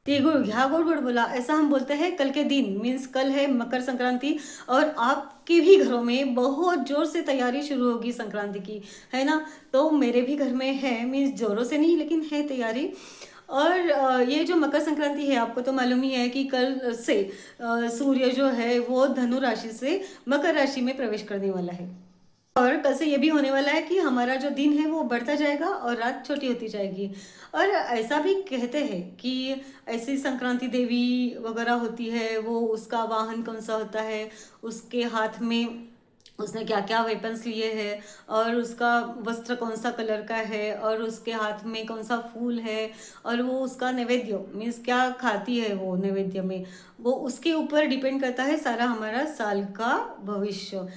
तिळगुळ घ्या गोड गोड बोला, ऐसा हम बोलते हैं कल के दिन, मीन्स कल है मकर संक्रांति और आपके भी घरों में बहुत जोर से तैयारी शुरू होगी संक्रांति की, है ना। तो मेरे भी घर में है, मीन्स जोरों से नहीं लेकिन है तैयारी। और ये जो मकर संक्रांति है आपको तो मालूम ही है कि कल से सूर्य जो है वो धनु राशि से मकर राशि में प्रवेश करने वाला है। और कल से ये भी होने वाला है कि हमारा जो दिन है वो बढ़ता जाएगा और रात छोटी होती जाएगी। और ऐसा भी कहते हैं कि ऐसी संक्रांति देवी वगैरह होती है, वो उसका वाहन कौन सा होता है, उसके हाथ में उसने क्या क्या वेपन्स लिए हैं, और उसका वस्त्र कौन सा कलर का है, और उसके हाथ में कौन सा फूल है, और वो उसका नैवेद्य मीन्स क्या खाती है वो नैवेद्य में, वो उसके ऊपर डिपेंड करता है सारा हमारा साल का भविष्य।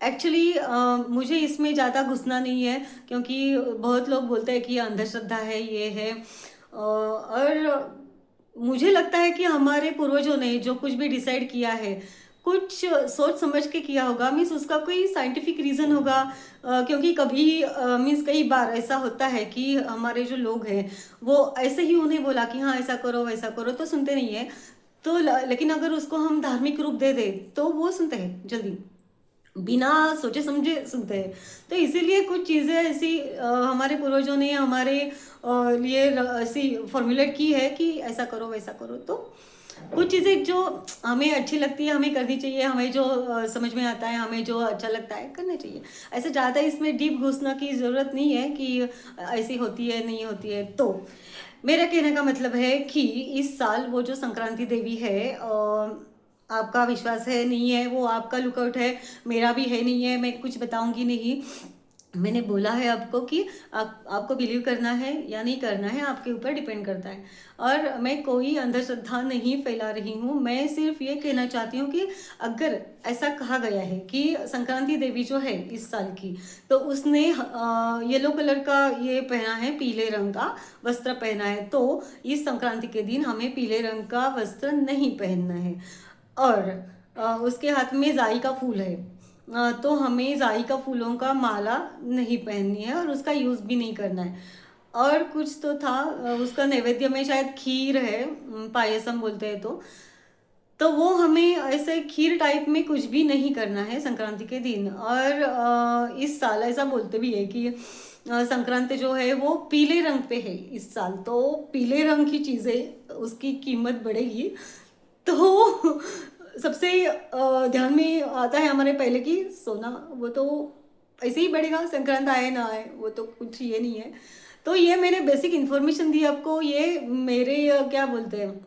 एक्चुअली मुझे इसमें ज़्यादा घुसना नहीं है, क्योंकि बहुत लोग बोलते हैं कि ये अंधश्रद्धा है, ये है। और मुझे लगता है कि हमारे पूर्वजों ने जो कुछ भी डिसाइड किया है, कुछ सोच समझ के किया होगा, मीन्स उसका कोई साइंटिफिक रीज़न होगा। क्योंकि कभी मीन्स कई बार ऐसा होता है कि हमारे जो लोग हैं वो ऐसे ही उन्हें बोला कि हाँ ऐसा करो वैसा करो तो सुनते नहीं है। तो लेकिन अगर उसको हम धार्मिक रूप दे दें तो वो सुनते हैं जल्दी, बिना सोचे समझे सुनते हैं। तो इसीलिए कुछ चीज़ें ऐसी हमारे पूर्वजों ने हमारे लिए ऐसी फॉर्मुलेट की है कि ऐसा करो वैसा करो। तो कुछ चीज़ें जो हमें अच्छी लगती है हमें करनी चाहिए, हमें जो समझ में आता है, हमें जो अच्छा लगता है करना चाहिए। ऐसे ज़्यादा इसमें डीप घुसना की ज़रूरत नहीं है कि ऐसी होती है नहीं होती है। तो मेरा कहने का मतलब है कि इस साल वो जो संक्रांति देवी है, आपका विश्वास है नहीं है वो आपका लुकआउट है, मेरा भी है नहीं है, मैं कुछ बताऊंगी नहीं। मैंने बोला है आपको कि आपको बिलीव करना है या नहीं करना है आपके ऊपर डिपेंड करता है। और मैं कोई अंधश्रद्धा नहीं फैला रही हूँ, मैं सिर्फ ये कहना चाहती हूँ कि अगर ऐसा कहा गया है कि संक्रांति देवी जो है इस साल की, तो उसने येलो कलर का ये पहना है, पीले रंग का वस्त्र पहना है, तो इस संक्रांति के दिन हमें पीले रंग का वस्त्र नहीं पहनना है। और उसके हाथ में जाई का फूल है, तो हमें जाई का फूलों का माला नहीं पहननी है और उसका यूज़ भी नहीं करना है। और कुछ तो था उसका नैवेद्य में शायद खीर है, पायसम बोलते हैं तो वो हमें ऐसे खीर टाइप में कुछ भी नहीं करना है संक्रांति के दिन। और इस साल ऐसा बोलते भी है कि संक्रांति जो है वो पीले रंग पे है इस साल, तो पीले रंग की चीज़ें उसकी कीमत बढ़ेगी। तो सबसे ध्यान में आता है हमारे पहले की सोना, वो तो ऐसे ही बढ़ेगा, संक्रांत आए ना आए वो तो कुछ ये नहीं है। तो ये मैंने बेसिक इन्फॉर्मेशन दी आपको, ये मेरे क्या बोलते हैं,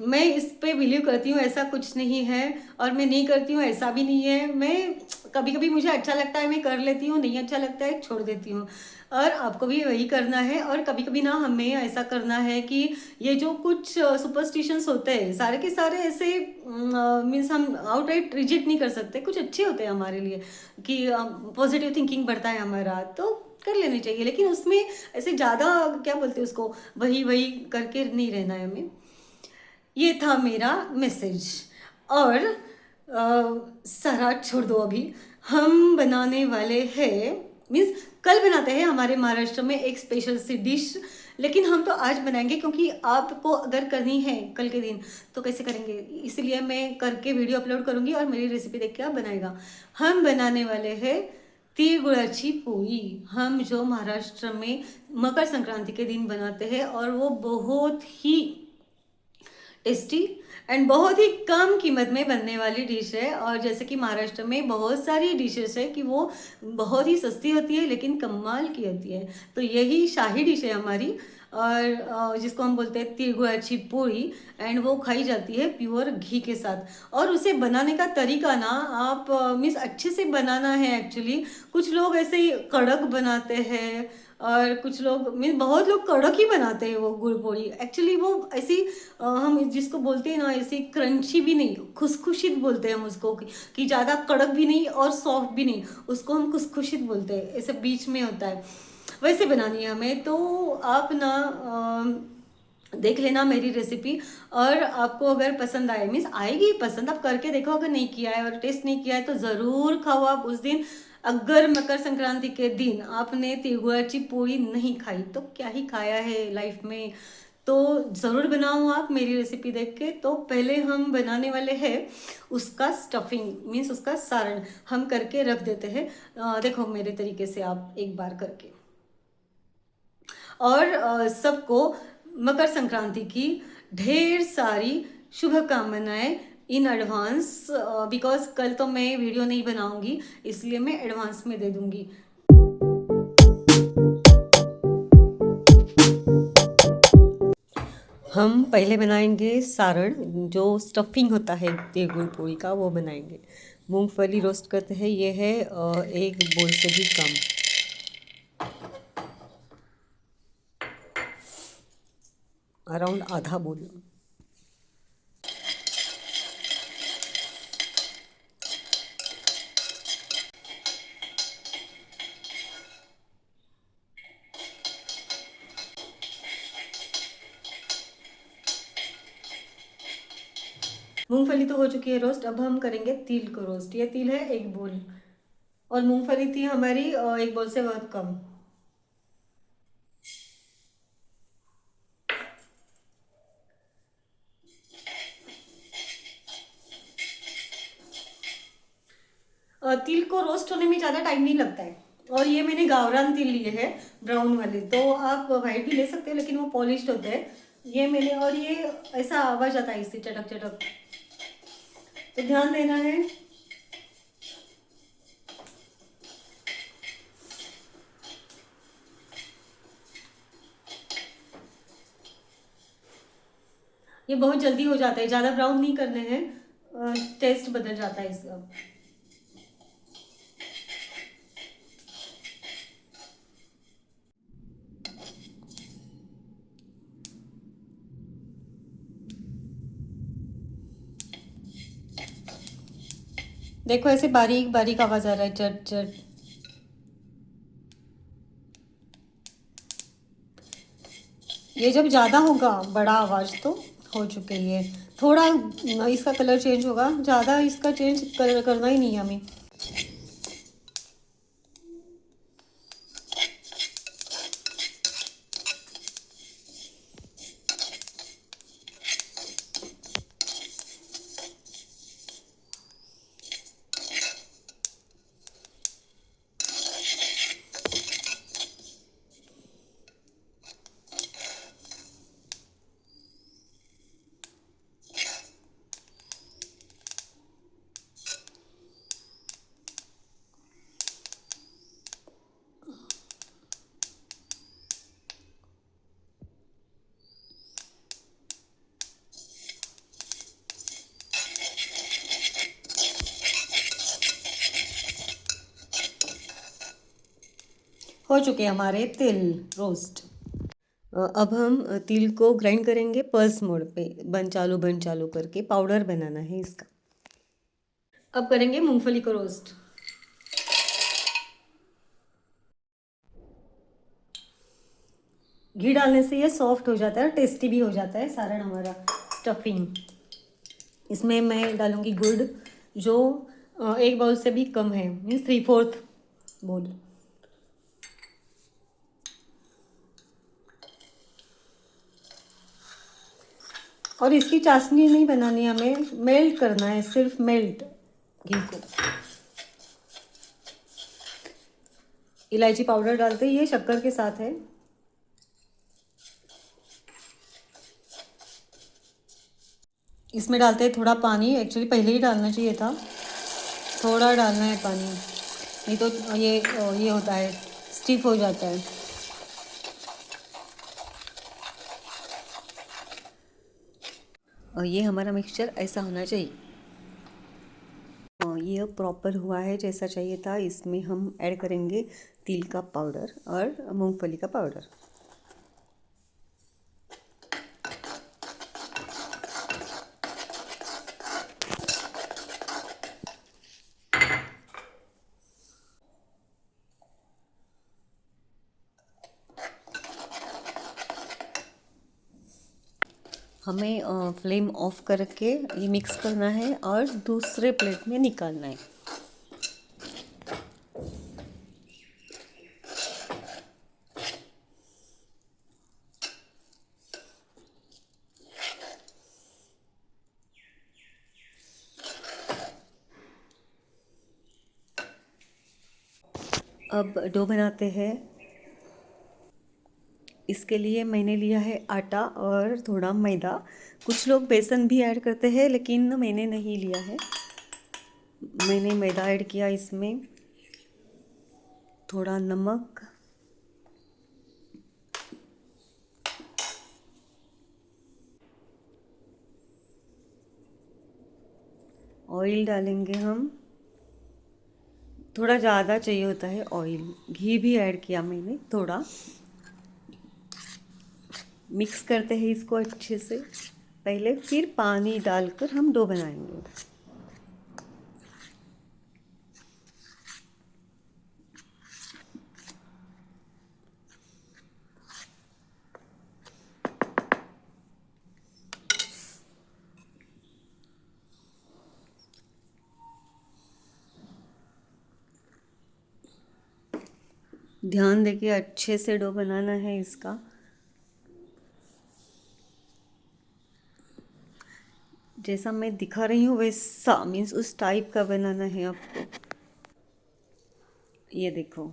मैं इस पे बिलीव करती हूँ ऐसा कुछ नहीं है, और मैं नहीं करती हूँ ऐसा भी नहीं है। मैं कभी कभी मुझे अच्छा लगता है मैं कर लेती हूँ, नहीं अच्छा लगता है छोड़ देती हूँ। और आपको भी वही करना है। और कभी कभी ना हमें ऐसा करना है कि ये जो कुछ सुपरस्टिशंस होते हैं सारे के सारे ऐसे मीन्स हम आउटराइट रिजेक्ट नहीं कर सकते, कुछ अच्छे होते हैं हमारे लिए कि पॉजिटिव थिंकिंग बढ़ता है हमारा, तो कर लेनी चाहिए। लेकिन उसमें ऐसे ज़्यादा क्या बोलते हैं उसको, वही वही करके नहीं रहना है हमें। ये था मेरा मैसेज। और सारा छोड़ दो, अभी हम बनाने वाले हैं, मीन्स कल बनाते हैं हमारे महाराष्ट्र में एक स्पेशल सी डिश। लेकिन हम तो आज बनाएंगे क्योंकि आपको अगर करनी है कल के दिन तो कैसे करेंगे, इसलिए मैं करके वीडियो अपलोड करूंगी और मेरी रेसिपी देख के आप बनाएगा। हम बनाने वाले हैं तिळगुळाची पोळी, हम जो महाराष्ट्र में मकर संक्रांति के दिन बनाते हैं, और वो बहुत ही टेस्टी एंड बहुत ही कम कीमत में बनने वाली डिश है। और जैसे कि महाराष्ट्र में बहुत सारी डिशेस है कि वो बहुत ही सस्ती होती है लेकिन कमाल की होती है, तो यही शाही डिश है हमारी। और जिसको हम बोलते हैं तिळगुळाची पोळी, एंड वो खाई जाती है प्योर घी के साथ। और उसे बनाने का तरीका ना आप मीन्स अच्छे से बनाना है एक्चुअली। कुछ लोग ऐसे ही कड़क बनाते हैं और कुछ लोग मीन बहुत लोग कड़क ही बनाते हैं वो गुड़ पोड़ी, एक्चुअली वो ऐसी हम जिसको बोलते हैं ना ऐसी क्रंची भी नहीं, खुशखुशीत बोलते हैं हम उसको कि ज़्यादा कड़क भी नहीं और सॉफ्ट भी नहीं, उसको हम खुशखुशीत बोलते हैं, ऐसे बीच में होता है, वैसे बनानी है हमें। तो आप ना देख लेना मेरी रेसिपी, और आपको अगर पसंद आए, मीन्स आएगी पसंद, आप करके देखो, अगर नहीं किया है और टेस्ट नहीं किया है तो ज़रूर खाओ आप उस दिन। अगर मकर संक्रांति के दिन आपने तिळगुळाची पोळी नहीं खाई तो क्या ही खाया है लाइफ में। तो ज़रूर बनाओ आप मेरी रेसिपी देख के। तो पहले हम बनाने वाले हैं उसका स्टफिंग, मीन्स उसका सारण हम करके रख देते हैं। देखो मेरे तरीके से आप एक बार करके। और सबको मकर संक्रांति की ढेर सारी शुभकामनाएं इन एडवांस, बिकॉज कल तो मैं वीडियो नहीं बनाऊंगी, इसलिए मैं एडवांस में दे दूंगी। हम पहले बनाएंगे सारण, जो स्टफिंग होता है गुड़ पूड़ी का, वो बनाएंगे। मूंगफली रोस्ट करते हैं, ये है 1 बोल से भी कम। अराउंड आधा बोल। मूंगफली तो हो चुकी है रोस्ट, अब हम करेंगे तिल को रोस्ट। ये तिल है 1 बोल, और मूंगफली थी हमारी 1 बोल से बहुत कम। तिल को रोस्ट होने में ज़्यादा टाइम नहीं लगता है। और ये मैंने गावरान तिल लिए हैं, ब्राउन वाले। तो आप वाइट भी ले सकते हैं, लेकिन वो पॉलिश्ड होते हैं। ये मैंने, और ये ऐसा आवाज आता है इससे, चटक चटक, तो ध्यान देना है। ये बहुत जल्दी हो जाता है, ज़्यादा ब्राउन नहीं करने हैं, टेस्ट बदल जाता है इसका। देखो ऐसे बारीक बारीक आवाज आ रहा है, चट चट। ये जब ज़्यादा होगा बड़ा आवाज़ तो हो चुके ये। थोड़ा इसका कलर चेंज होगा, ज़्यादा इसका चेंज करना ही नहीं है हमें। हो चुके हमारे तिल रोस्ट। अब हम तिल को ग्राइंड करेंगे पल्स मोड पे, बंद चालू करके पाउडर बनाना है इसका। अब करेंगे मूंगफली को रोस्ट। घी डालने से ये सॉफ्ट हो जाता है, टेस्टी भी हो जाता है सारण हमारा स्टफिंग। इसमें मैं डालूंगी गुड़, जो 1 बाउल से भी कम है, मीन्स 3/4 बोल। और इसकी चाशनी नहीं बनानी, हमें मेल्ट करना है, सिर्फ मेल्ट घी को। इलायची पाउडर डालते ही ये शक्कर के साथ है। इसमें डालते हैं थोड़ा पानी, एक्चुअली पहले ही डालना चाहिए था, थोड़ा डालना है पानी, नहीं तो ये होता है, स्टिफ हो जाता है। और ये हमारा मिक्सचर ऐसा होना चाहिए। ये प्रॉपर हुआ है जैसा चाहिए था। इसमें हम ऐड करेंगे तिल का पाउडर और मूंगफली का पाउडर। हमें फ्लेम ऑफ करके ये मिक्स करना है और दूसरे प्लेट में निकालना है। अब डो बनाते हैं। इसके लिए मैंने लिया है आटा और थोड़ा मैदा। कुछ लोग बेसन भी ऐड करते हैं लेकिन मैंने नहीं लिया है। मैंने मैदा ऐड किया इसमें, थोड़ा नमक, ऑयल डालेंगे हम। थोड़ा ज़्यादा चाहिए होता है ऑयल। घी भी ऐड किया मैंने थोड़ा। मिक्स करते हैं इसको अच्छे से पहले, फिर पानी डालकर हम डो बनाएंगे। ध्यान देके अच्छे से डो बनाना है इसका। जैसा मैं दिखा रही हूँ वैसा, मीन्स उस टाइप का बनाना है आपको। ये देखो।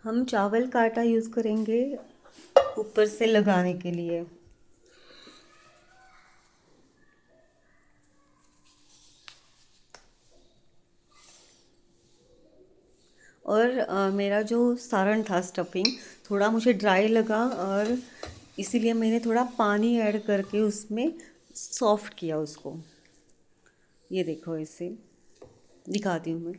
हम चावल का आटा यूज़ करेंगे ऊपर से लगाने के लिए। और मेरा जो सारण था स्टफिंग, थोड़ा मुझे ड्राई लगा और इसीलिए मैंने थोड़ा पानी ऐड करके उसमें सॉफ्ट किया उसको। ये देखो, इसे दिखाती हूँ मैं।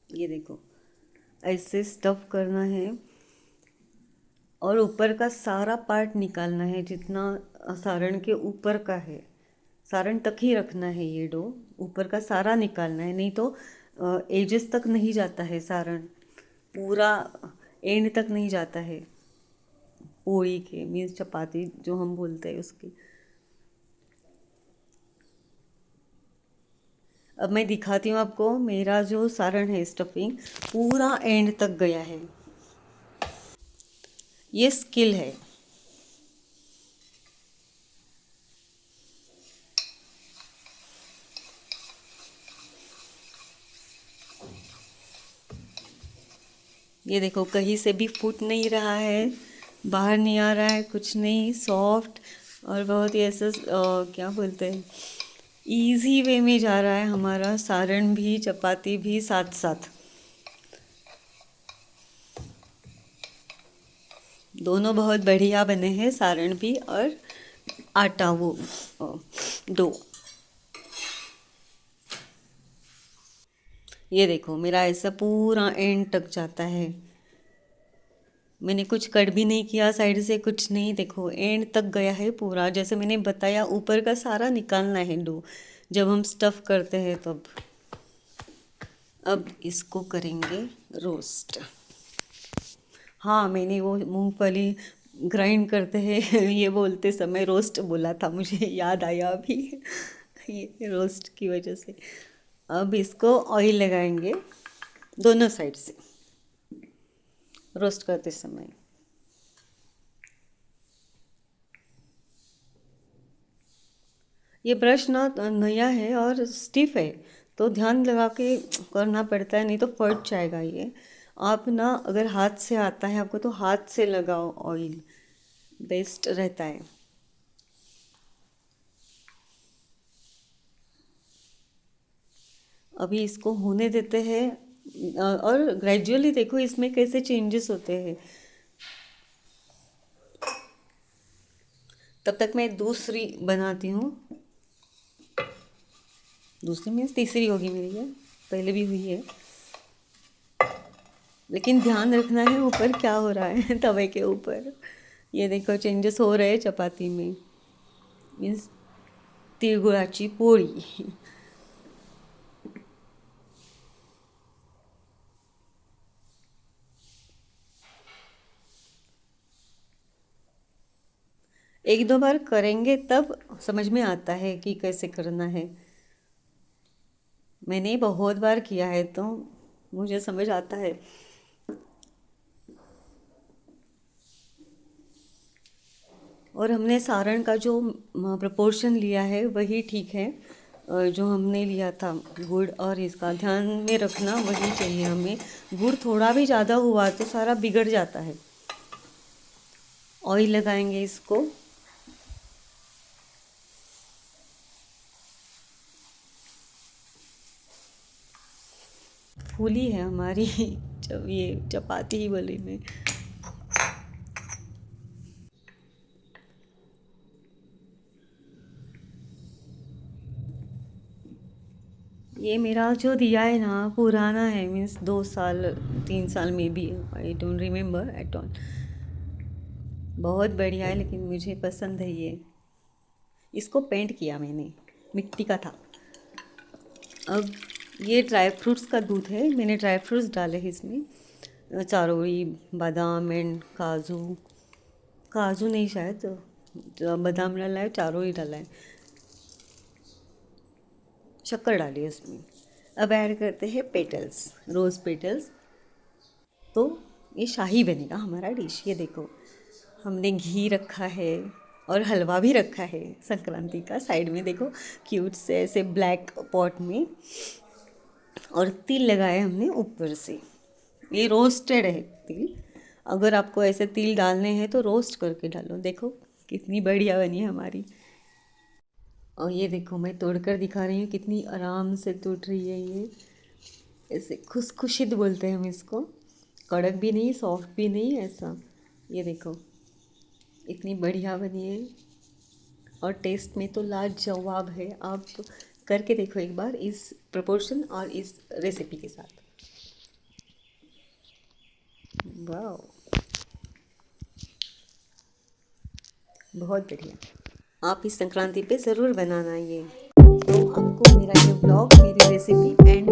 ये देखो, ऐसे स्टफ करना है और ऊपर का सारा पार्ट निकालना है जितना सारण के ऊपर का है। सारण तक ही रखना है ये डो, ऊपर का सारा निकालना है, नहीं तो एजेस तक नहीं जाता है सारण, पूरा एंड तक नहीं जाता है पोड़ी के, मीन्स चपाती जो हम बोलते हैं उसकी। अब मैं दिखाती हूँ आपको, मेरा जो सारण है स्टफिंग पूरा एंड तक गया है। ये स्किल है। ये देखो, कहीं से भी फूट नहीं रहा है, बाहर नहीं आ रहा है, कुछ नहीं, सॉफ्ट और बहुत ही ऐसा क्या बोलते हैं, इजी वे में जा रहा है हमारा सारण भी चपाती भी साथ साथ। दोनों बहुत बढ़िया बने हैं, सारण भी और आटा वो डो। ये देखो, मेरा ऐसा पूरा एंड तक जाता है। मैंने कुछ कट भी नहीं किया साइड से, कुछ नहीं। देखो एंड तक गया है पूरा, जैसे मैंने बताया ऊपर का सारा निकालना है डो जब हम स्टफ़ करते हैं तब। अब इसको करेंगे रोस्ट। हाँ, मैंने वो मूंगफली ग्राइंड करते हैं ये बोलते समय रोस्ट बोला था, मुझे याद आया अभी ये रोस्ट की वजह से। अब इसको ऑयल लगाएंगे दोनों साइड से रोस्ट करते समय। ये ब्रश ना नया है और स्टिफ है, तो ध्यान लगा के करना पड़ता है, नहीं तो फट जाएगा ये। आप ना अगर हाथ से आता है आपको तो हाथ से लगाओ, ऑयल बेस्ट रहता है। अभी इसको होने देते हैं और ग्रेजुअली देखो इसमें कैसे चेंजेस होते हैं। तब तक मैं दूसरी बनाती हूँ। दूसरी मीन्स तीसरी होगी मेरी, ये पहले भी हुई है। लेकिन ध्यान रखना है ऊपर क्या हो रहा है तवे के ऊपर। ये देखो चेंजेस हो रहे हैं चपाती में, मीन्स तिळगुळाची पोळी। एक दो बार करेंगे तब समझ में आता है कि कैसे करना है। मैंने बहुत बार किया है तो मुझे समझ आता है। और हमने सारण का जो प्रोपोर्शन लिया है वही ठीक है। जो हमने लिया था गुड़ और इसका ध्यान में रखना वही चाहिए हमें। गुड़ थोड़ा भी ज़्यादा हुआ तो सारा बिगड़ जाता है। ऑयल लगाएंगे इसको। फूली है हमारी जब ये चपाती ही बोली मैं। ये मेरा जो दिया है ना पुराना है, मीन्स 2 साल 3 साल में भी, I don't remember at all. बहुत बढ़िया है लेकिन मुझे पसंद है ये। इसको पेंट किया मैंने, मिट्टी का था। अब ये ड्राई फ्रूट्स का दूध है, मैंने ड्राई फ्रूट्स डाले हैं इसमें, चारोई, बादाम एंड काजू। काजू नहीं शायद, तो बादाम डाला है, चारोई डाला है, शक्कर डाली है उसमें। अब ऐड करते हैं पेटल्स, रोज़ पेटल्स। तो ये शाही बनेगा हमारा डिश। ये देखो हमने घी रखा है और हलवा भी रखा है संक्रांति का। साइड में देखो क्यूट से ऐसे ब्लैक पॉट में, और तिल लगाए हमने ऊपर से। ये रोस्टेड है तिल। अगर आपको ऐसे तिल डालने हैं तो रोस्ट करके डालो। देखो कितनी बढ़िया बनी है हमारी। और ये देखो मैं तोड़कर दिखा रही हूँ, कितनी आराम से टूट रही है ये। ऐसे खुशखुशित बोलते हैं हम इसको। कड़क भी नहीं, सॉफ्ट भी नहीं, ऐसा। ये देखो इतनी बढ़िया बनी है और टेस्ट में तो लाजवाब है। आप करके देखो एक बार इस प्रोपोर्शन और इस रेसिपी के साथ। वाह, बहुत बढ़िया। आप इस संक्रांति पे ज़रूर बनाना ये। तो आपको मेरा ये ब्लॉग, मेरी रेसिपी एंड